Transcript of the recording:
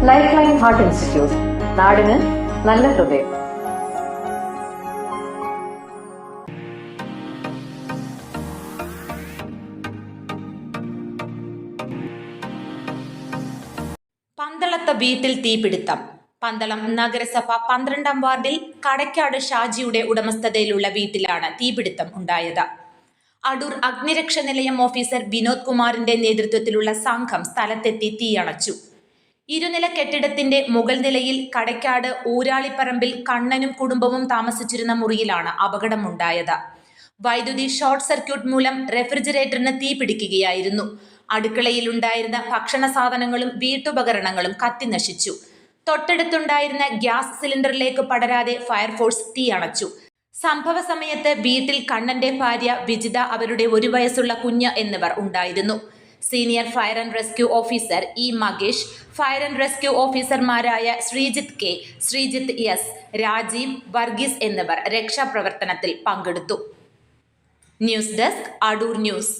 Life line heart institute, നാടിന് നല്ല ഹൃദയം. പന്തളത്ത് വീട്ടിൽ തീപിടുത്തം. പന്തളം നഗരസഭ 12-ാം വാർഡിൽ കടയ്ക്കാട് ഷാജിയുടെ ഉടമസ്ഥതയിലുള്ള വീട്ടിലാണ് തീപിടുത്തം ഉണ്ടായത്. അടൂർ അഗ്നിരക്ഷാ നിലയം ഓഫീസർ വിനോദ് കുമാറിന്റെ നേതൃത്വത്തിലുള്ള സംഘം സ്ഥലത്തെത്തി തീയണച്ചു. ഇരുനില കെട്ടിടത്തിന്റെ മുകൾ നിലയിൽ കടയ്ക്കാട് ഊരാളിപ്പറമ്പിൽ കണ്ണനും കുടുംബവും താമസിച്ചിരുന്ന മുറിയിലാണ് അപകടമുണ്ടായത്. വൈദ്യുതി ഷോർട്ട് സർക്യൂട്ട് മൂലം റെഫ്രിജറേറ്ററിന് തീ പിടിക്കുകയായിരുന്നു. അടുക്കളയിലുണ്ടായിരുന്ന ഭക്ഷണ സാധനങ്ങളും വീട്ടുപകരണങ്ങളും കത്തിനശിച്ചു. തൊട്ടടുത്തുണ്ടായിരുന്ന ഗ്യാസ് സിലിണ്ടറിലേക്ക് പടരാതെ ഫയർഫോഴ്സ് തീയണച്ചു. സംഭവ സമയത്ത് വീട്ടിൽ കണ്ണന്റെ ഭാര്യ വിജിത, അവരുടെ 1 വയസ്സുള്ള കുഞ്ഞ് എന്നിവർ ഉണ്ടായിരുന്നു. Senior fire and rescue officer E Makesh, fire and rescue ഓഫീസർമാരായ ശ്രീജിത്ത് കെ, ശ്രീജിത്ത് എസ്, രാജീവ്, വർഗീസ് എന്നിവർ രക്ഷാപ്രവർത്തനത്തിൽ പങ്കെടുത്തു. News desk, Adoor news.